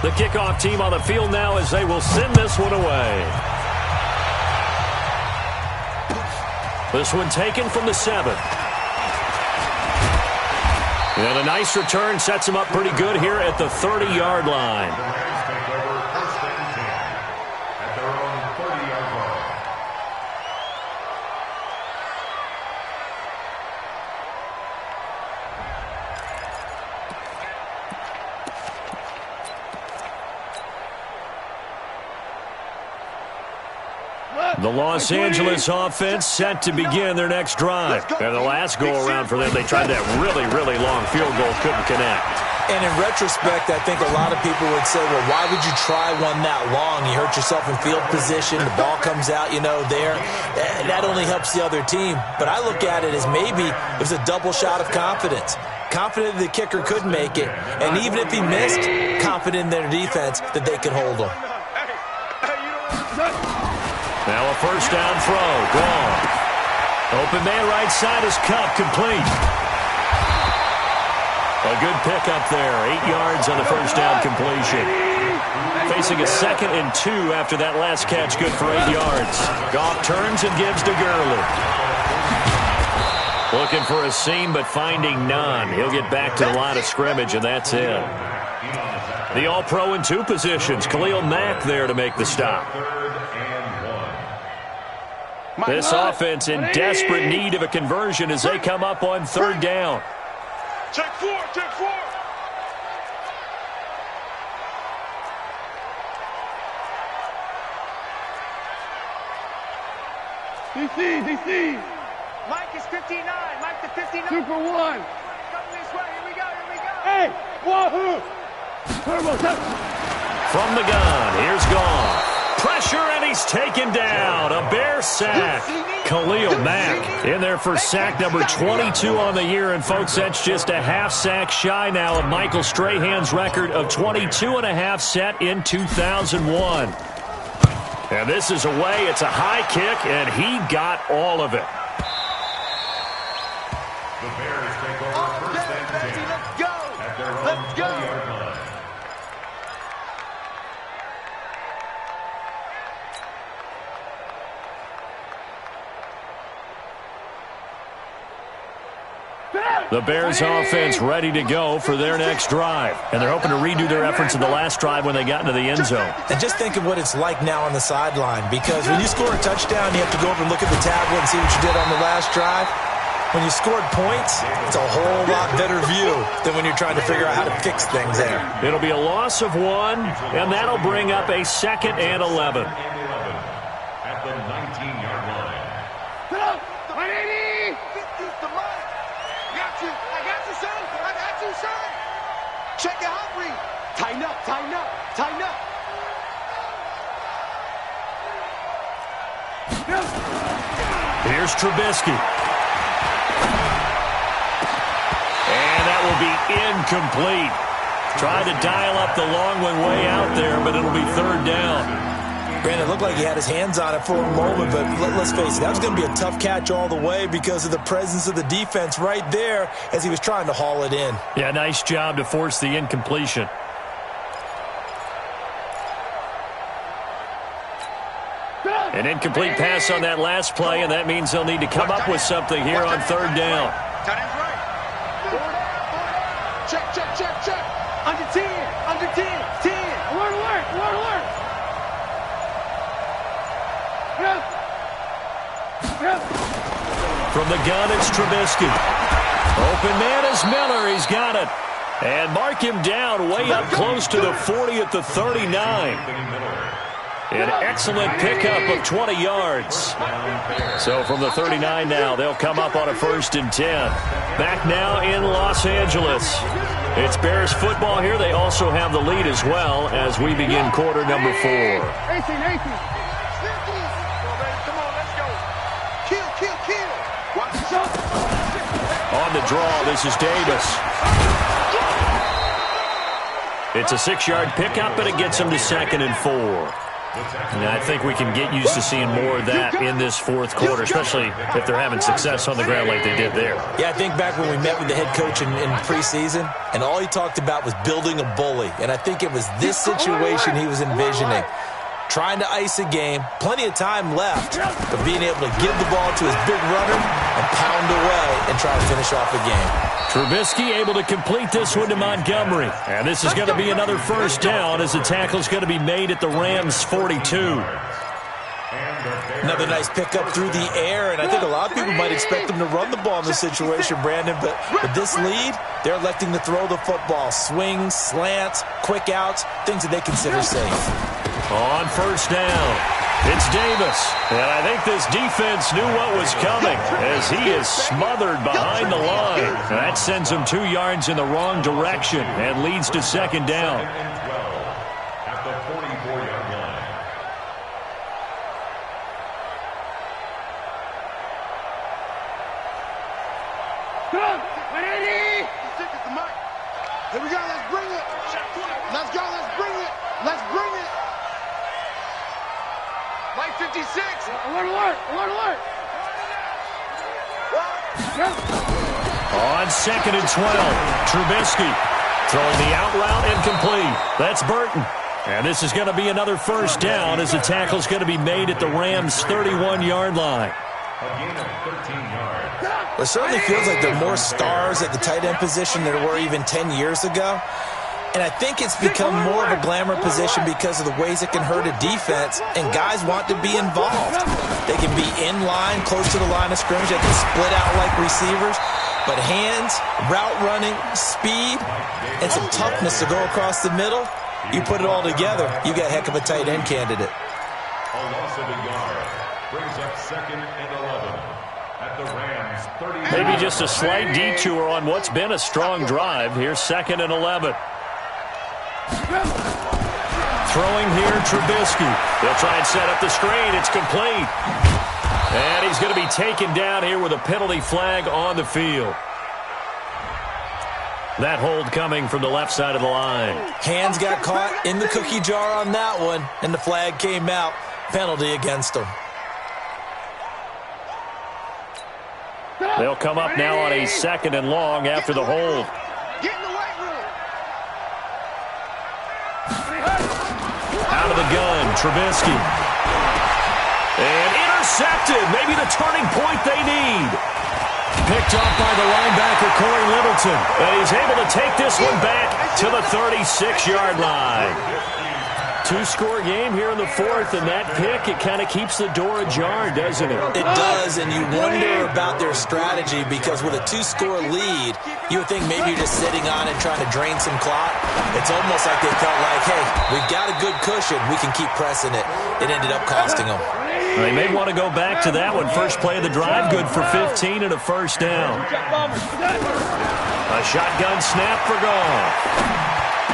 The kickoff team on the field now as they will send this one away. This one taken from the 7. And a nice return sets him up pretty good here at the 30-yard line. The Los Angeles offense set to begin their next drive. And the last go-around for them, they tried that really, really long field goal, couldn't connect. And in retrospect, I think a lot of people would say, well, why would you try one that long? You hurt yourself in field position. The ball comes out, there. That only helps the other team. But I look at it as maybe it was a double shot of confidence. Confident the kicker could make it. And even if he missed, confident in their defense that they could hold him. Now a first down throw. Gone. Open man right side is Cup, complete. A good pickup there. 8 yards on the first down completion. facing a 2nd and 2 after that last catch, good for 8 yards. Goff turns and gives to Gurley. Looking for a seam, but finding none. He'll get back to the line of scrimmage, and that's it. The All-Pro in 2 positions. Khalil Mack there to make the stop. This offense in desperate need of a conversion as they come up on 3rd down. Check 4, check 4. DC. Mike is 59. Mike the 59. Super 1. Come this way. Here we go. Hey, wahoo! Turbo. From the gun, here's Goff. Pressure, and he's taken down. A Bear sack. Khalil Mack in there for sack number 22 on the year. And, folks, that's just a half sack shy now of Michael Strahan's record of 22.5 set in 2001. And this is away. It's a high kick, and he got all of it. The Bears take over first and 10. Let's go. At their own 20-yard line. The Bears offense ready to go for their next drive. And they're hoping to redo their efforts in the last drive when they got into the end zone. And just think of what it's like now on the sideline, because when you score a touchdown, you have to go over and look at the tablet and see what you did on the last drive. When you scored points, it's a whole lot better view than when you're trying to figure out how to fix things there. It'll be a loss of 1, and that'll bring up a 2nd and 11. At the 19-yard line. Get up! 180! I got you, son. Check it out, Reed. Tighten up. Here's Trubisky. And that will be incomplete. Tried to dial up the long one way out there, but it'll be 3rd down. Brandon, it looked like he had his hands on it for a moment, but let's face it, that was going to be a tough catch all the way because of the presence of the defense right there as he was trying to haul it in. Yeah, nice job to force the incompletion. An incomplete pass on that last play, and that means they'll need to come up with something here on 3rd down. Check. Under 10. Alert. From the gun, it's Trubisky. Open man is Miller. He's got it. And mark him down way up close to the 40 at the 39. An excellent pickup of 20 yards. So from the 39 now, they'll come up on a 1st and 10. Back now in Los Angeles. It's Bears football here. They also have the lead as well as we begin quarter number 4. 18. On the draw, this is Davis. It's a 6-yard pickup, but it gets him to 2nd and 4. And I think we can get used to seeing more of that in this 4th quarter, especially if they're having success on the ground like they did there. Yeah, I think back when we met with the head coach in preseason, and all he talked about was building a bully. And I think it was this situation he was envisioning. Trying to ice a game, plenty of time left, but being able to give the ball to his big runner and pound away and try to finish off the game. Trubisky able to complete this one to Montgomery. And this is going to be another 1st down as the tackle's going to be made at the Rams' 42. Another nice pickup through the air, and I think a lot of people might expect them to run the ball in this situation, Brandon, but with this lead, they're electing to throw the football. Swings, slants, quick outs, things that they consider safe. On 1st down, it's Davis. And I think this defense knew what was coming as he is smothered behind the line. And that sends him 2 yards in the wrong direction and leads to 2nd down. At the 44-yard line. Come! 180! Here we go. Let's bring it. Let's go. Let's bring it. Mike 56. Alert. On 2nd and 12, Trubisky throwing the out route incomplete. That's Burton. And this is going to be another first down as the tackle's going to be made at the Rams' 31-yard line. It certainly feels like there are more stars at the tight end position than there were even 10 years ago. And I think it's become more of a glamour position because of the ways it can hurt a defense, and guys want to be involved. They can be in line, close to the line of scrimmage. They can split out like receivers. But hands, route running, speed, and some toughness to go across the middle, you put it all together, you got a heck of a tight end candidate. A loss of a yard brings up 2nd and 11 at the Rams' 30. Maybe just a slight detour on what's been a strong drive. Here's 2nd and 11. Throwing here, Trubisky. They'll try and set up the screen. It's complete. And he's going to be taken down here with a penalty flag on the field. That hold coming from the left side of the line. Hands got caught in the cookie jar on that one, and the flag came out. Penalty against him. They'll come up now on a 2nd and long after the hold. Get in the weight room. Out of the gun, Trubisky. And intercepted. Maybe the turning point they need. Picked up by the linebacker, Corey Littleton. And he's able to take this one back to the 36-yard line. Two-score game here in the 4th, and that pick, it kind of keeps the door ajar, doesn't it? It does, and you wonder about their strategy because with a 2-score lead, you would think maybe you're just sitting on it trying to drain some clock. It's almost like they felt like, hey, we've got a good cushion. We can keep pressing it. It ended up costing them. They may want to go back to that one. First play of the drive, good for 15 and a first down. A shotgun snap for Goff.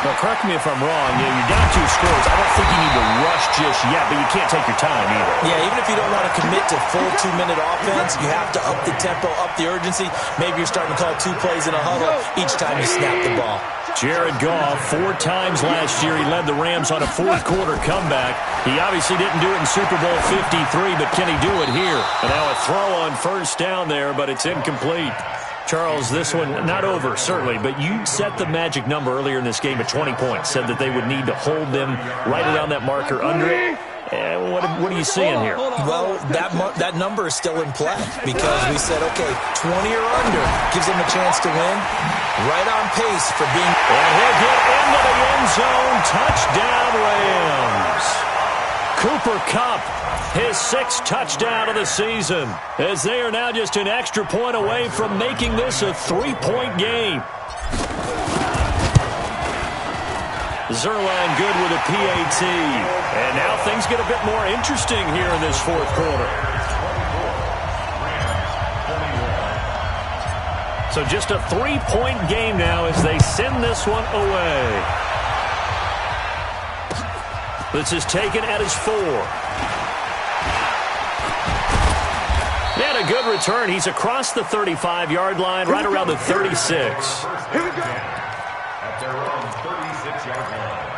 Well, correct me if I'm wrong. Yeah, you're down 2 scores. I don't think you need to rush just yet, but you can't take your time either. Yeah, even if you don't want to commit to full 2-minute offense, you have to up the tempo, up the urgency. Maybe you're starting to call 2 plays in a huddle each time you snap the ball. Jared Goff, 4 times last year, he led the Rams on a fourth-quarter comeback. He obviously didn't do it in Super Bowl 53, but can he do it here? And now a throw on first down there, but it's incomplete. Charles, this one, not over, certainly, but you set the magic number earlier in this game at 20 points, said that they would need to hold them right around that marker under it. What are you seeing here? Well, that number is still in play because we said, okay, 20 or under gives them a chance to win. Right on pace for being... And he'll get into the end zone. Touchdown, Rams. Cooper Kupp, his 6th touchdown of the season, as they are now just an extra point away from making this a 3-point game. Zerline good with a PAT. And now things get a bit more interesting here in this 4th quarter. So just a 3-point game now as they send this one away. This is taken at his 4. And a good return. He's across the 35-yard line, right around the 36. Here we go. At their own 36-yard line.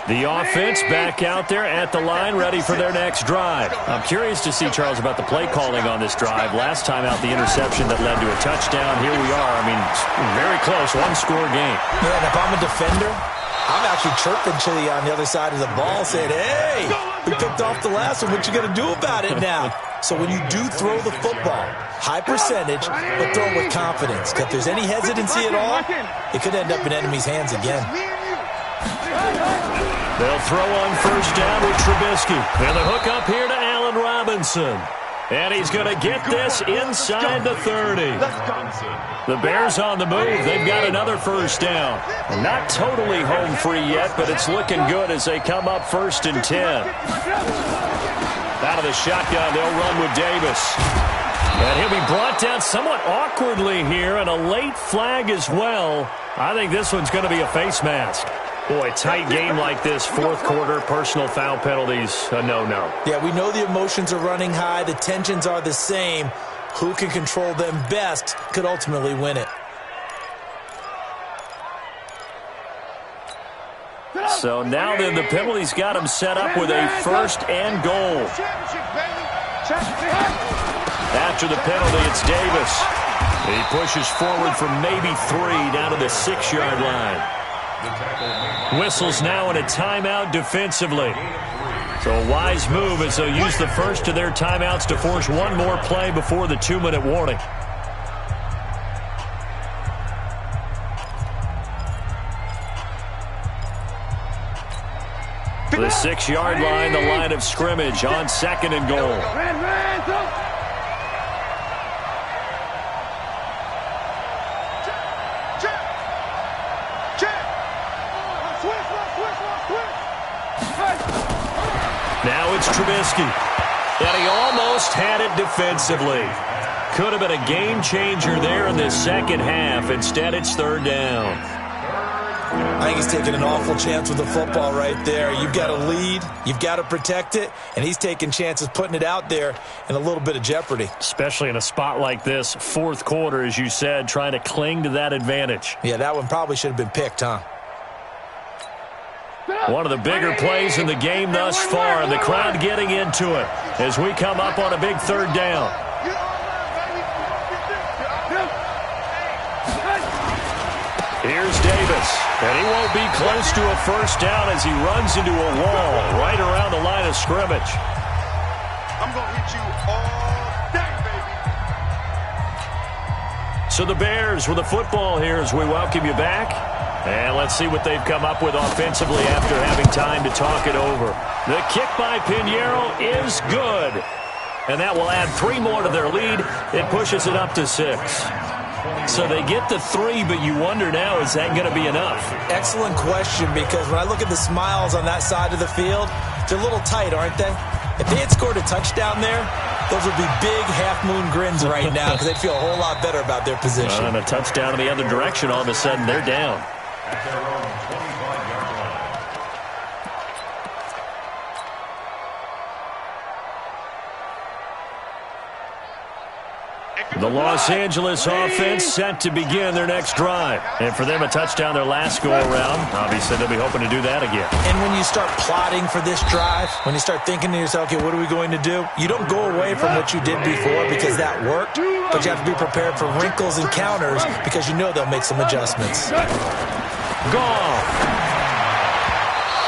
The offense back out there at the line, ready for their next drive. I'm curious to see, Charles, about the play calling on this drive. Last time out, the interception that led to a touchdown. Here we are. I mean, very close, 1-score game. Yeah, and if I'm a defender, I'm actually chirping Chili on the other side of the ball saying, hey, we picked off the last one. What you going to do about it now? So when you do throw the football, high percentage, but throw it with confidence. Because if there's any hesitancy at all, it could end up in enemy's hands again. They'll throw on first down with Trubisky. And the hook up here to Allen Robinson. And he's going to get this inside the 30. The Bears on the move. They've got another first down. Not totally home free yet, but it's looking good as they come up 1st and 10. Out of the shotgun, they'll run with Davis. And he'll be brought down somewhat awkwardly here, and a late flag as well. I think this one's going to be a face mask. Boy, tight game like this, 4th quarter, personal foul penalties, a no-no. Yeah, we know the emotions are running high. The tensions are the same. Who can control them best could ultimately win it. So now then, the penalty's got him set up with a 1st and goal. After the penalty, it's Davis. He pushes forward from maybe 3 down to the 6-yard line. Whistles now in a timeout defensively. So a wise move as they'll use the first of their timeouts to force one more play before the 2-minute warning. The 6-yard line, the line of scrimmage on 2nd and goal. Now it's Trubisky. And he almost had it defensively. Could have been a game changer there in the second half. Instead, it's 3rd down. I think he's taking an awful chance with the football right there. You've got to lead, you've got to protect it, and he's taking chances putting it out there in a little bit of jeopardy. Especially in a spot like this, 4th quarter, as you said, trying to cling to that advantage. Yeah, that one probably should have been picked, huh? One of the bigger plays in the game thus far, and the crowd getting into it as we come up on a big 3rd down. Here's Davis, and he won't be close to a 1st down as he runs into a wall right around the line of scrimmage. I'm going to hit you all day, baby. So the Bears with the football here as we welcome you back. And let's see what they've come up with offensively after having time to talk it over. The kick by Pinheiro is good. And that will add 3 more to their lead. It pushes it up to 6. So they get the 3, but you wonder now, is that going to be enough? Excellent question, because when I look at the smiles on that side of the field, they're a little tight, aren't they? If they had scored a touchdown there, those would be big half-moon grins right now because they'd feel a whole lot better about their position. And a touchdown in the other direction, all of a sudden they're down. At their own 25-yard line. The Los Angeles offense set to begin their next drive. And for them, a touchdown their last go-around. Obviously, they'll be hoping to do that again. And when you start plotting for this drive, when you start thinking to yourself, okay, what are we going to do? You don't go away from what you did before because that worked, but you have to be prepared for wrinkles and counters because you know they'll make some adjustments. Gone.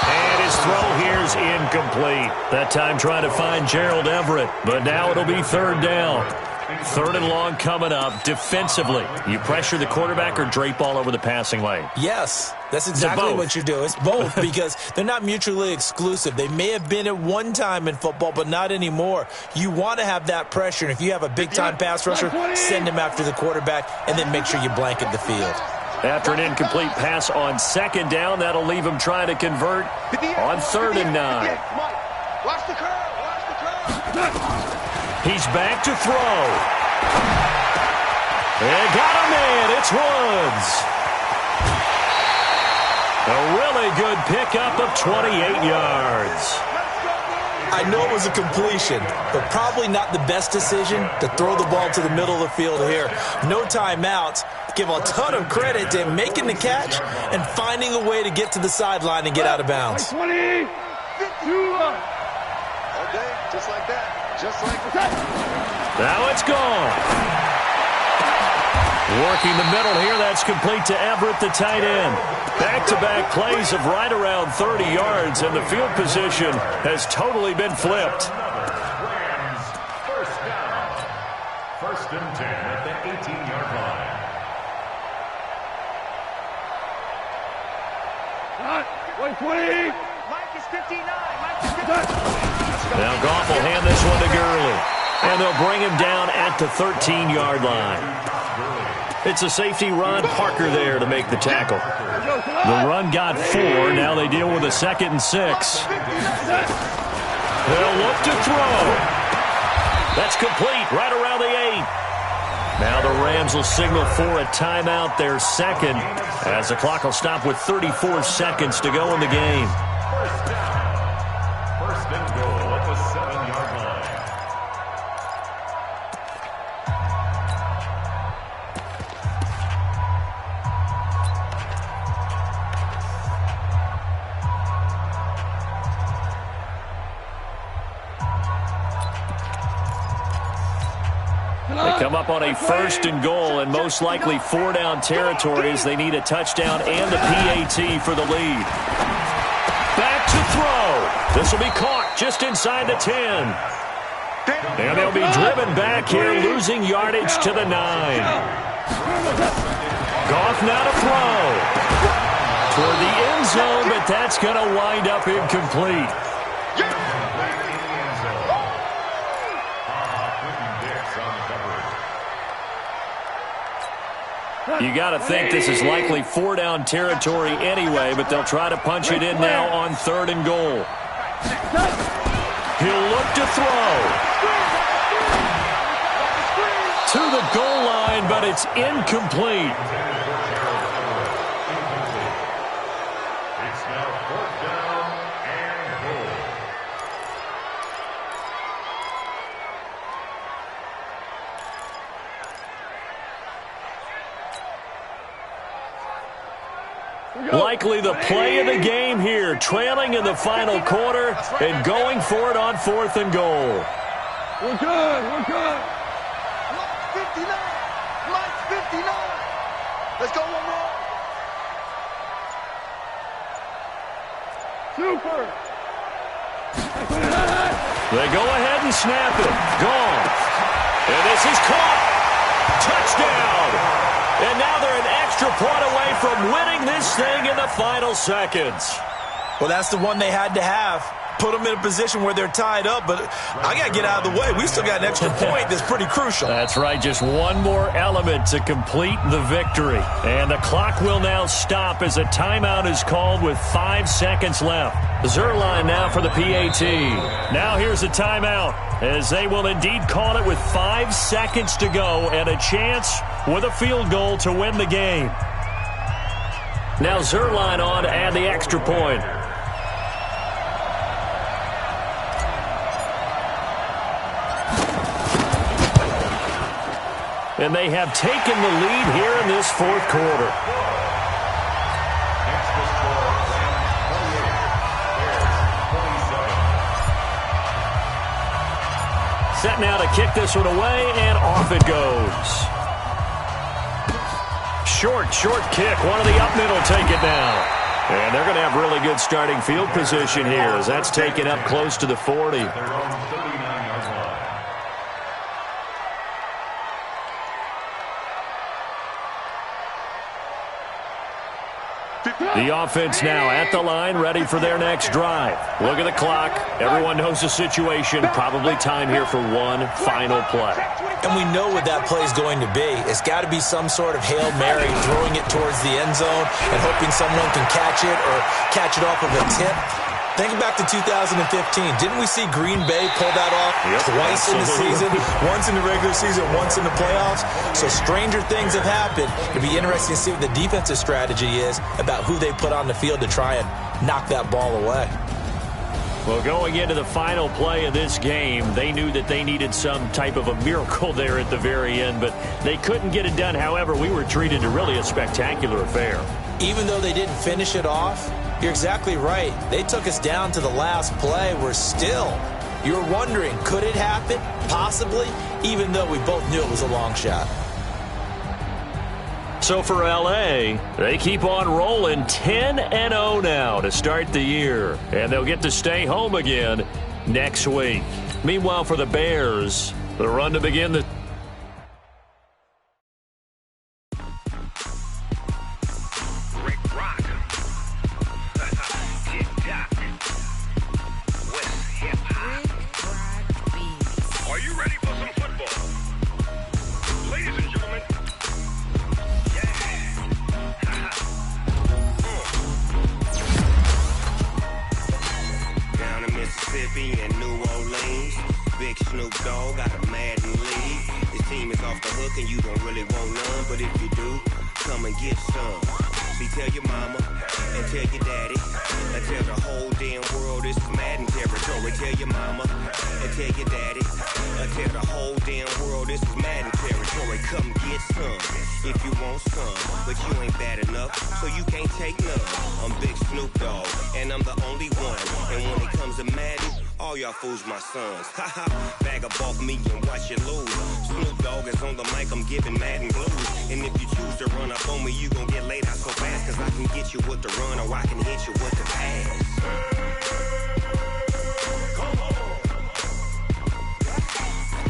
And his throw here's incomplete. That time trying to find Gerald Everett, but now it'll be 3rd down. 3rd and long coming up. Defensively, you pressure the quarterback or drape all over the passing lane? Yes, that's exactly what you do. It's both because they're not mutually exclusive. They may have been at one time in football, but not anymore. You want to have that pressure, and if you have a big-time pass rusher, send him after the quarterback, and then make sure you blanket the field. After an incomplete pass on 2nd down, that'll leave him trying to convert on 3rd and 9. Watch the curve. Watch the curve. He's back to throw. And got him in. It's Woods. A really good pickup of 28 yards. I know it was a completion, but probably not the best decision to throw the ball to the middle of the field here. No timeouts. Give a ton of credit to him making the catch and finding a way to get to the sideline and get out of bounds. 20, 2, All day, just like that. Just like that. Now it's gone. Working the middle here. That's complete to Everett, the tight end. Back-to-back plays of right around 30 yards, and the field position has totally been flipped. Rams, 1st down. 1st and 10 at the 18-yard line. Wait, 20. Mike is 59. Mike is 59. Now Goff will hand this one to Gurley. And they'll bring him down at the 13-yard line. It's a safety, Ron Parker, there to make the tackle. The run got 4. Now they deal with a 2nd and 6. They'll look to throw. That's complete right around the 8. Now the Rams will signal for a timeout, their 2nd, as the clock will stop with 34 seconds to go in the game. 1st down. 1st and goal at the 7-yard line. come up on a 1st and goal and most likely 4 down territory as they need a touchdown and a PAT for the lead. Back to throw. This will be caught just inside the 10. And they'll be driven back here, losing yardage to the 9. Goff now to throw. Toward the end zone, but that's going to wind up incomplete. You got to think this is likely 4 down territory anyway, but they'll try to punch it in now on 3rd and goal. He'll look to throw. To the goal line, but it's incomplete. It's now 4th down and goal. Likely the play of the game here, trailing in the final quarter and going for it on 4th and goal. We're good. We're good. Mike's 59. Mike's 59. Let's go one more. Super. They go ahead and snap it. Gone. And this is caught. Touchdown. And now they're an extra point away from winning this thing in the final seconds. Well, that's the one they had to have. Put them in a position where they're tied up, but I got to get out of the way. We still got an extra point that's pretty crucial. That's right. Just one more element to complete the victory. And the clock will now stop as a timeout is called with 5 seconds left. Zerline now for the PAT. Now here's a timeout as they will indeed call it with 5 seconds to go and a chance with a field goal to win the game. Now Zerline on to add the extra point. And they have taken the lead here in this 4th quarter. Set now to kick this one away, and off it goes. Short kick. One of the up middle take it now. And they're going to have really good starting field position here as that's taken up close to the 40. The offense now at the line, ready for their next drive. Look at the clock. Everyone knows the situation. Probably time here for one final play. And we know what that play is going to be. It's got to be some sort of Hail Mary, throwing it towards the end zone and hoping someone can catch it or catch it off of a tip. Think back to 2015. Didn't we see Green Bay pull that off twice in the season? Once in the regular season, once in the playoffs. So stranger things have happened. It'd be interesting to see what the defensive strategy is about who they put on the field to try and knock that ball away. Well, going into the final play of this game, they knew that they needed some type of a miracle there at the very end, but they couldn't get it done. However, we were treated to really a spectacular affair. Even though they didn't finish it off, you're exactly right. They took us down to the last play. We're still, you're wondering, could it happen? Possibly, even though we both knew it was a long shot. So for LA, they keep on rolling 10-0 now to start the year. And they'll get to stay home again next week. Meanwhile, for the Bears, the run to begin the I'm Big Snoop Dogg, and I'm the only one. And when it comes to Madden, All y'all fools my sons. Haha, bag up off me and watch you lose. Snoop Dogg is on the mic, I'm giving Madden blues. And if you choose to run up on me, you gon' get laid out so fast. Cause I can get you with the run or I can hit you with the pass.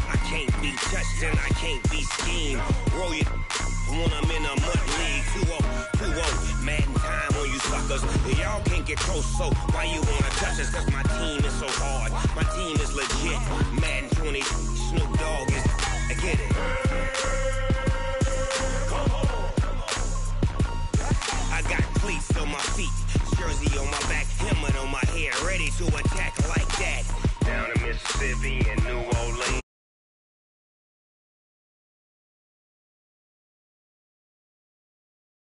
I can't be touched and I can't be schemed. Roll you when I'm in a mud league. 2-0, Madden time on you suckers. Y'all can't get close, so why you wanna touch us? Cause my team is so hard, my team is legit. Madden 20, Snoop Dogg is, I get it. I got cleats on my feet, jersey on my back, helmet on my head, ready to attack like that. Down in Mississippi and New Orleans.